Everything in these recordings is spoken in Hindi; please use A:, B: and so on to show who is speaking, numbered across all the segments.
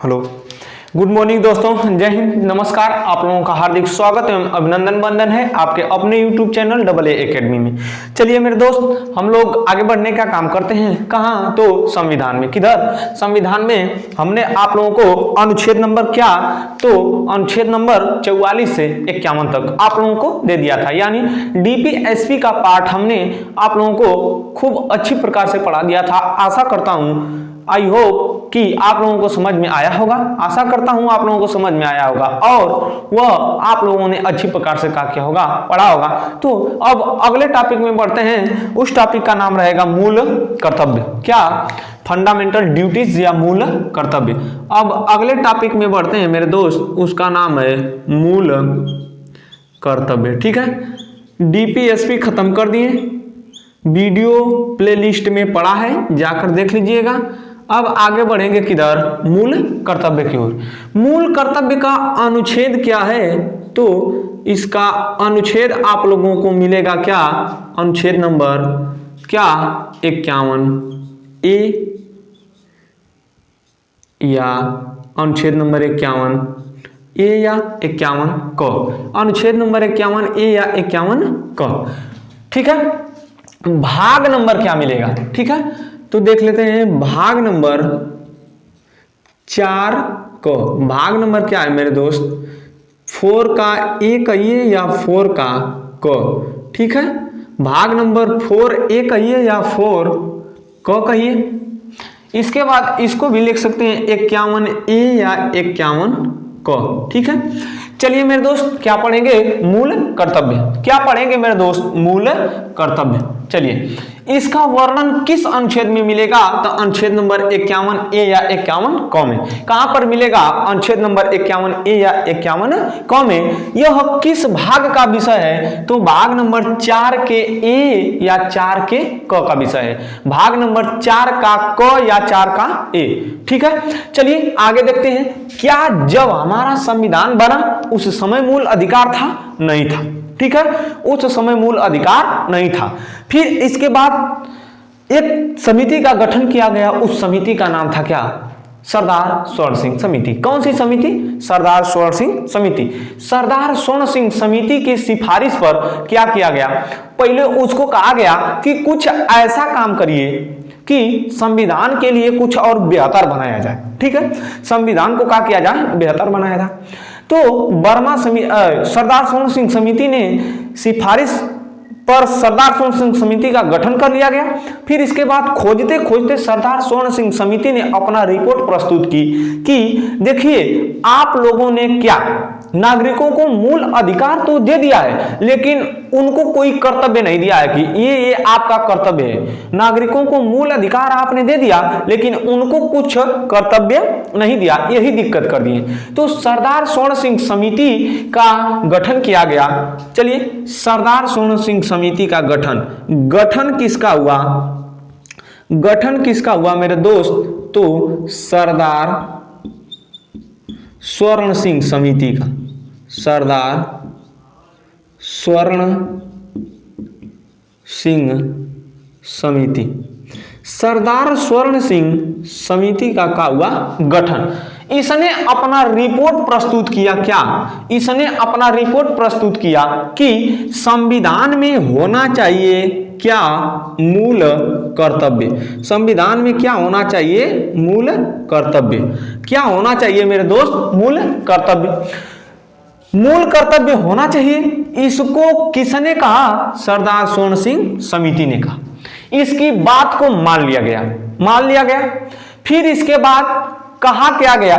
A: हेलो, गुड मॉर्निंग दोस्तों, जय हिंद, नमस्कार। आप लोगों का हार्दिक स्वागत एवं अभिनंदन बंदन है आपके अपने YouTube चैनल AA एकेडमी में। चलिए मेरे दोस्त, हम लोग आगे बढ़ने का काम करते हैं। कहाँ? तो संविधान में। किधर? संविधान में। हमने आप लोगों को अनुच्छेद नंबर क्या, तो अनुच्छेद नंबर 44 से 51 तक आप लोगों को दे दिया था, यानी DPSP का पार्ट हमने आप लोगों को खूब अच्छी प्रकार से पढ़ा दिया था। आशा करता हूँ, आई होप कि आप लोगों को समझ में आया होगा। आशा करता हूं आप लोगों को समझ में आया होगा और वह आप लोगों ने अच्छी प्रकार से क्या होगा, पढ़ा होगा। तो अब अगले टॉपिक में बढ़ते हैं। उस टॉपिक का नाम रहेगा मूल कर्तव्य। क्या? फंडामेंटल ड्यूटीज या मूल कर्तव्य। अब अगले टॉपिक में बढ़ते हैं मेरे दोस्त, उसका नाम है मूल कर्तव्य। ठीक है, DPSP खत्म कर दिए, वीडियो प्लेलिस्ट में पड़ा है, जाकर देख लीजिएगा। अब आगे बढ़ेंगे किधर? मूल कर्तव्य की ओर। मूल कर्तव्य का अनुच्छेद क्या है? तो इसका अनुच्छेद आप लोगों को मिलेगा क्या? अनुच्छेद नंबर क्या? 51 ए या अनुच्छेद नंबर 51 ए या 51 क। अनुच्छेद नंबर 51 ए या 51 क। ठीक है, भाग नंबर क्या मिलेगा? ठीक है, तो देख लेते हैं भाग नंबर 4 को। भाग नंबर क्या है मेरे दोस्त? 4 का ए कहिए या 4 का क। ठीक है, भाग नंबर 4 ए कहिए या 4 क कहिए। इसके बाद इसको भी लिख सकते हैं 51 ए या 51 क। ठीक है, चलिए मेरे दोस्त क्या पढ़ेंगे? मूल कर्तव्य। क्या पढ़ेंगे मेरे दोस्त? मूल कर्तव्य। चलिए, इसका वर्णन किस अनुच्छेद में मिलेगा? तो अनुच्छेद नंबर 51 ए या 51 क में। कहां पर मिलेगा? अनुच्छेद नंबर 51 ए या 51 क में। यह किस भाग का विषय है? तो भाग नंबर 4 के ए या 4 के क का विषय है। भाग नंबर 4 का क या 4 का ए। ठीक है, चलिए आगे देखते हैं। क्या जब हमारा संविधान बना उस समय मूल अधिकार था? नहीं था। ठीक है, उस समय मूल अधिकार नहीं था। फिर इसके बाद एक समिति का गठन किया गया। उस समिति का नाम था क्या? सरदार स्वर्ण सिंह समिति। कौन सी समिति? सरदार स्वर्ण सिंह समिति। सरदार स्वर्ण सिंह समिति की सिफारिश पर क्या किया गया? पहले उसको कहा गया कि कुछ ऐसा काम करिए कि संविधान के लिए कुछ और बेहतर बनाया जाए। ठीक है, संविधान को क्या किया जाए? बेहतर बनाया जाए। तो सरदार स्वर्ण सिंह समिति ने सिफारिश पर सरदार स्वर्ण सिंह समिति का गठन कर लिया गया। फिर इसके बाद खोजते खोजते सरदार स्वर्ण सिंह समिति ने अपना रिपोर्ट प्रस्तुत की कि देखिए, आप लोगों ने क्या नागरिकों को मूल अधिकार तो दे दिया है, लेकिन उनको कोई कर्तव्य नहीं दिया है कि ये आपका कर्तव्य है। नागरिकों को मूल अधिकार आपने दे दिया, लेकिन उनको कुछ कर्तव्य नहीं दिया। यही दिक्कत कर दी। तो सरदार स्वर्ण सिंह समिति का गठन किया गया। चलिए, सरदार स्वर्ण सिंह समिति का गठन किसका हुआ? गठन किसका हुआ मेरे दोस्त? तो सरदार स्वर्ण सिंह समिति का। सरदार स्वर्ण सिंह समिति। सरदार स्वर्ण सिंह समिति का क्या हुआ? गठन। इसने अपना रिपोर्ट प्रस्तुत किया। क्या? इसने अपना रिपोर्ट प्रस्तुत किया कि संविधान में होना चाहिए क्या? मूल कर्तव्य। संविधान में क्या होना चाहिए? मूल कर्तव्य। क्या होना चाहिए मेरे दोस्त? मूल कर्तव्य। मूल कर्तव्य होना चाहिए। इसको किसने कहा? सरदार स्वर्ण सिंह समिति ने कहा। इसकी बात को मान लिया गया। फिर इसके बाद कहा क्या गया?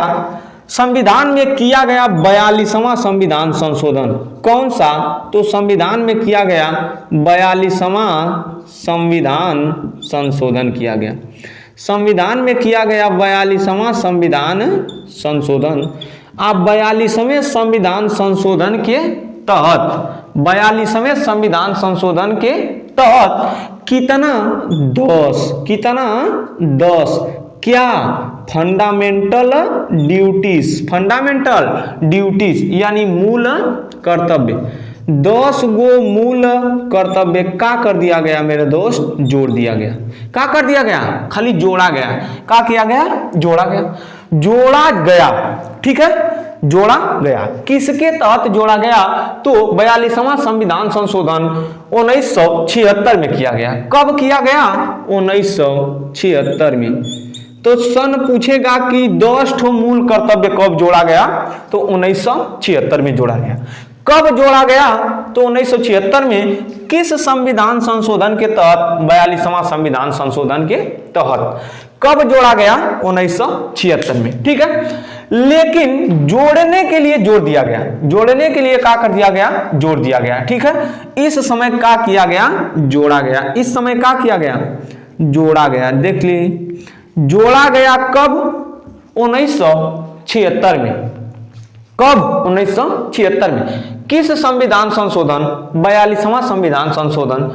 A: संविधान में किया गया 42वां संविधान संशोधन। कौन सा? तो संविधान में किया गया 42वां संविधान संशोधन किया गया। संविधान में किया गया 42वां संविधान संशोधन। आप 42वें संविधान संशोधन के तहत 42वें संविधान संशोधन के तहत कितना 10 क्या फंडामेंटल ड्यूटीज यानी मूल कर्तव्य। 10 गो मूल कर्तव्य का कर दिया गया मेरे दोस्त, जोड़ दिया गया। का कर दिया गया, खाली जोड़ा गया। का किया गया, जोड़ा गया, जोड़ा गया। ठीक है, जोड़ा गया। किसके तहत जोड़ा गया, तो 42वां संविधान संशोधन 1976 में किया गया। कब किया गया, 1976 में। तो सन पूछेगा कि 10 ठो मूल कर्तव्य कब जोड़ा गया, तो 1976 में जोड़ा गया। कब जोड़ा गया, तो 1976 में। किस संविधान संशोधन के तहत, 42वां संविधान संशोधन के तहत। कब जोड़ा गया, 1976 में। ठीक है, लेकिन जोड़ने के लिए जोड़ दिया गया। जोड़ने के लिए क्या कर दिया गया, जोड़ दिया गया। ठीक है, इस समय क्या किया गया, जोड़ा गया। इस समय क्या किया गया, जोड़ा गया। देख ली, जोड़ा गया कब, 1976 में। कब, 1976 में। किस संविधान संशोधन, 42वां संविधान संशोधन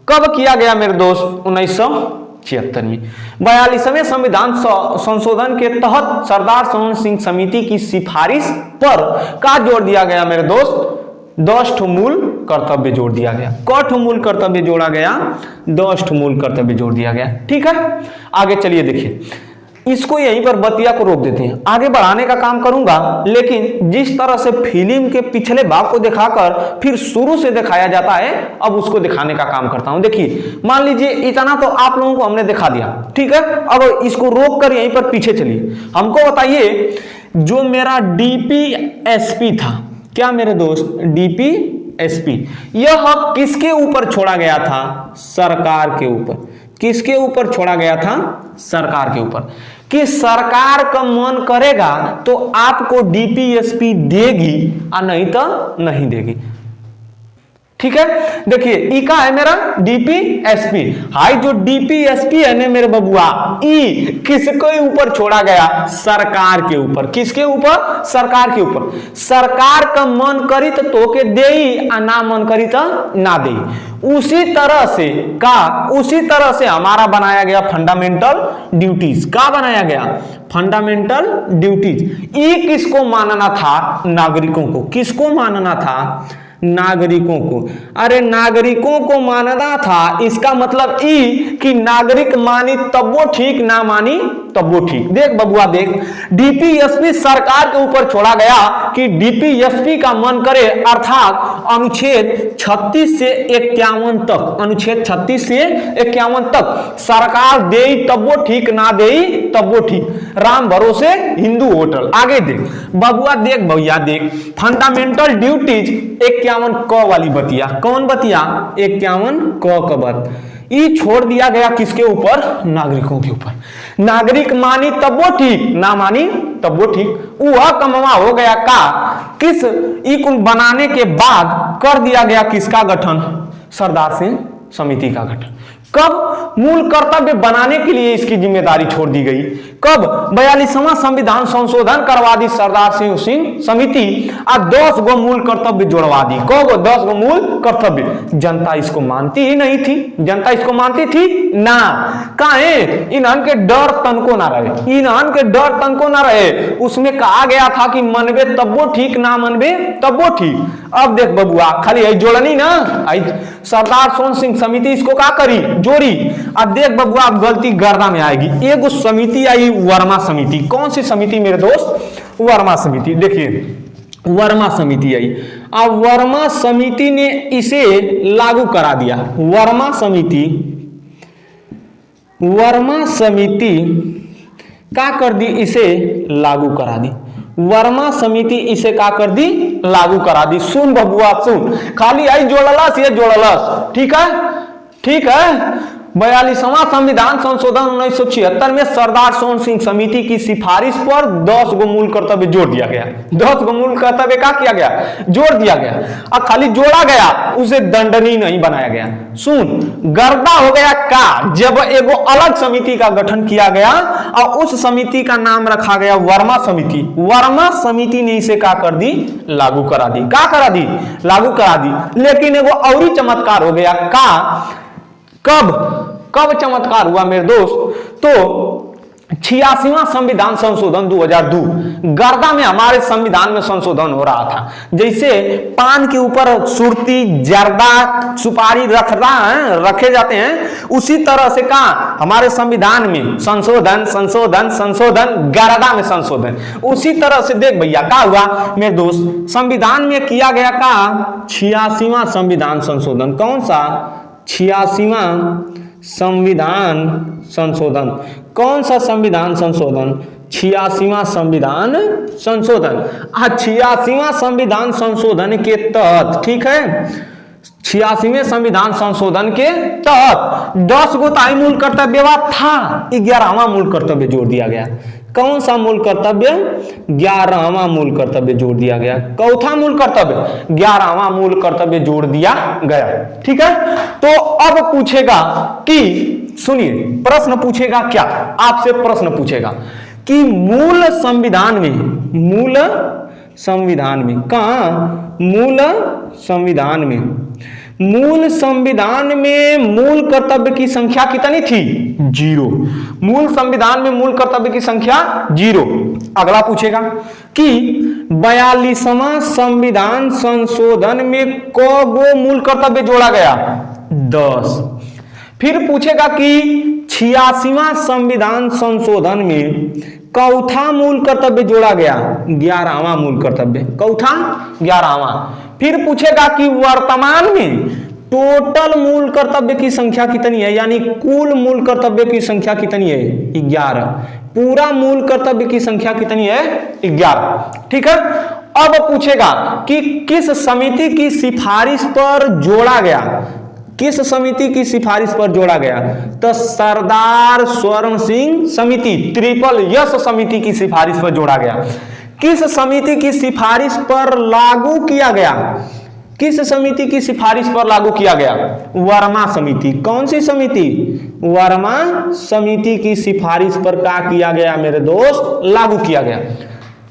A: कब किया गया मेरे दोस्त, 1976 में। 42वें संविधान संशोधन के तहत सरदार सरोवर सिंह समिति की सिफारिश पर का जोड़ दिया गया मेरे दोस्त, 10 ठो मूल कर्तव्य जोड़ दिया गया। क ठो मूल कर्तव्य जोड़ा गया, 10 ठो मूल कर्तव्य जोड़ दिया गया। ठीक है, आगे चलिए देखिए, इसको यहीं पर बतिया को रोक देते हैं, आगे बढ़ाने का काम करूंगा। लेकिन जिस तरह से फिल्म के पिछले भाग को दिखाकर फिर शुरू से दिखाया जाता है, अब उसको दिखाने का काम करता हूं। देखिए, मान लीजिए इतना तो आप लोगों को हमने दिखा दिया। ठीक है, अब इसको रोक कर यहीं पर पीछे चलिए। हमको बताइए, जो मेरा डीपीएसपी था, क्या मेरे दोस्त, डीपीएसपी, यह किसके ऊपर छोड़ा गया था, सरकार के ऊपर। किसके ऊपर छोड़ा गया था, सरकार के ऊपर। कि सरकार का मन करेगा तो आपको डीपीएसपी देगी और नहीं तो नहीं देगी। ठीक है, देखिए ई का है मेरा डीपीएसपी। हाई जो डीपीएसपी है ना मेरे बबुआ, ई किसके ऊपर छोड़ा गया, सरकार के ऊपर। किसके ऊपर, सरकार के ऊपर। सरकार का मन करी तो तोके देई और ना मन करी तो ना देई। उसी तरह से उसी तरह से हमारा बनाया गया फंडामेंटल ड्यूटीज। का बनाया गया, फंडामेंटल ड्यूटीज। ई किसको मानना था, नागरिकों को। किसको मानना था, नागरिकों को। अरे नागरिकों को मानना था, इसका मतलब ई कि नागरिक मानी तब वो ठीक, ना मानी तब वो ठीक। देख बबुआ देख, डीपीएसपी सरकार के ऊपर छोड़ा गया कि डीपीएसपी का मन करे, अर्थात अनुच्छेद 36 से 51 तक, अनुच्छेद 36 से 51 तक सरकार दे तब वो ठीक, ना दे तब वो ठीक। राम भरोसे हिंदू होटल। आगे देख बबुआ, देख भैया देख, फंडामेंटल ड्यूटीज 51 क वाली बतिया। कौन बतिया, 51 क बात। ये छोड़ दिया गया किसके ऊपर, नागरिकों के ऊपर। नागरिक मानी तब वो ठीक, ना मानी तब वो ठीक। वह कमवा हो गया का, किस ई कुल बनाने के बाद कर दिया गया किसका गठन, सरदार सिंह समिति का गठन। कब, मूल कर्तव्य बनाने के लिए इसकी जिम्मेदारी छोड़ दी गई। कब, 42वां संविधान संशोधन करवा दी सरदार सिंह समिति और 10 गो मूल कर्तव्य जोड़वा दी। कौ गो, 10 गो मूल कर्तव्य। जनता इसको मानती ही नहीं थी। जनता इसको मानती थी ना, काहे, इन्हन के डर तनको ना रहे, इन्हन के डर तनको ना रहे। उसमें कहा गया था कि मनबे तब वो ठीक, ना मनबे तब वो ठीक। अब देख बबुआ, खाली यही जोड़नी ना, सरदार सोन सिंह समिति इसको क्या करी, जोड़ी। अब देख बबुआ, अब गलती गर्दा में आएगी। एक समिति आई, वर्मा समिति। कौन सी समिति मेरे दोस्त, वर्मा समिति। देखिए वर्मा समिति आई। अब वर्मा समिति ने इसे लागू करा दिया। वर्मा समिति क्या कर दी, इसे लागू करा दी। वर्मा समिति इसे क्या कर दी, लागू करा दी। सुन बबुआ सुन, खाली आई जोड़लस, ये जोड़लस। ठीक है, ठीक है। 42वां संविधान संशोधन 1976 में सरदार सोन सिंह समिति की सिफारिश पर 10 गो मूल कर्तव्य जोड़ दिया गया। 10 गो मूल कर्तव्य क्या किया गया, जोड़ दिया गया। और खाली जोड़ा गया, उसे दंडनीय नहीं बनाया गया। सुन, गर्दा हो गया का, जब एगो अलग समिति का गठन किया गया और उस समिति का नाम रखा गया वर्मा समिति। वर्मा समिति ने इसे क्या कर दी, लागू करा दी। क्या करा दी, लागू करा दी। लेकिन एगो और ही चमत्कार हो गया का, कब चमत्कार हुआ मेरे दोस्त, तो 86वां संविधान संशोधन 2002 गर्दा में हमारे संविधान में संशोधन हो रहा था। जैसे पान के ऊपर सुर्ती, जर्दा, सुपारी रखे जाते हैं, उसी तरह से कहा हमारे संविधान में संशोधन संशोधन संशोधन, गर्दा में संशोधन। उसी तरह से देख भैया क्या हुआ मेरे दोस्त, संविधान में किया गया का 86वां संविधान संशोधन। कौन सा? 86वां संविधान संशोधन। कौन सा संविधान संशोधन? 86वां संविधान संशोधन। 86वां संविधान संशोधन के तहत, ठीक है, 86वें संविधान संशोधन के तहत 10 गो ताई मूल कर्तव्य था, 11वां मूल कर्तव्य जोड़ दिया गया। कौन सा मूल कर्तव्य? 11वां मूल कर्तव्य जोड़ दिया गया। चौथा मूल कर्तव्य 11वां मूल कर्तव्य जोड़ दिया गया। ठीक है, तो अब पूछेगा कि सुनिए, प्रश्न पूछेगा क्या, आपसे प्रश्न पूछेगा कि मूल संविधान में, मूल संविधान में, कहां? मूल संविधान में, मूल संविधान में मूल कर्तव्य की संख्या कितनी थी? 0। मूल संविधान में मूल कर्तव्य की संख्या 0। अगला पूछेगा कि 42वां संविधान संशोधन में क गो मूल कर्तव्य जोड़ा गया? 10। फिर पूछेगा कि 86वां संविधान संशोधन में चौथा मूल कर्तव्य जोड़ा गया? 11वां मूल कर्तव्य। चौथा 11वां। फिर पूछेगा कि वर्तमान में टोटल मूल कर्तव्य की संख्या कितनी है, यानी कुल मूल कर्तव्य की संख्या कितनी है? 11। पूरा मूल कर्तव्य की संख्या कितनी है? 11। ठीक है, अब पूछेगा कि किस समिति की सिफारिश पर जोड़ा गया? किस समिति की सिफारिश पर जोड़ा गया? तो सरदार स्वर्ण सिंह समिति, ट्रिपल यस समिति की सिफारिश पर जोड़ा गया। किस समिति की सिफारिश पर लागू किया गया? किस समिति की सिफारिश पर लागू किया गया? वर्मा समिति। कौन सी समिति? वर्मा समिति की सिफारिश पर क्या किया गया मेरे दोस्त? लागू किया गया।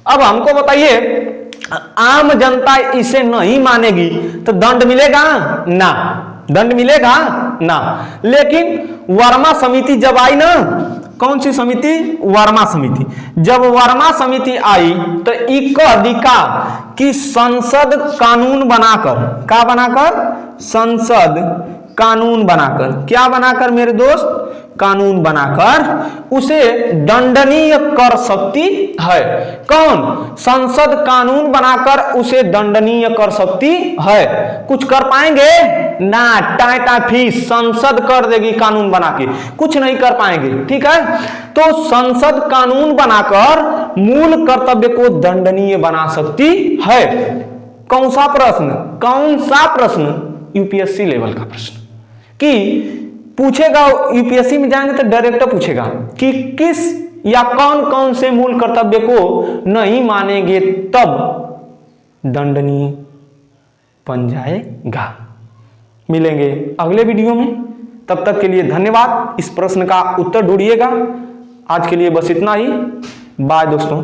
A: अब हमको बताइए, आम जनता इसे नहीं मानेगी तो दंड मिलेगा? ना, दंड मिलेगा ना। लेकिन वर्मा समिति जब आई ना, कौन सी समिति? वर्मा समिति। जब वर्मा समिति आई तो एक अधिका कि संसद कानून बनाकर, क्या बनाकर? संसद कानून बनाकर। क्या बनाकर मेरे दोस्त? कानून बनाकर उसे दंडनीय कर सकती है। कौन? संसद कानून बनाकर उसे दंडनीय कर सकती है। कुछ कर पाएंगे ना, टाटा फीस संसद कर देगी कानून बना के, कुछ नहीं कर पाएंगे। ठीक है, तो संसद कानून बनाकर मूल कर्तव्य को दंडनीय बना सकती है। कौन सा प्रश्न? कौन सा प्रश्न? यूपीएससी लेवल का प्रश्न। कि पूछेगा, यूपीएससी में जाएंगे तो डायरेक्ट पूछेगा कि किस या कौन कौन से मूल कर्तव्य को नहीं मानेंगे तब दंडनीय बन जाएगा। मिलेंगे अगले वीडियो में, तब तक के लिए धन्यवाद। इस प्रश्न का उत्तर ढूंढिएगा। आज के लिए बस इतना ही। बाय दोस्तों।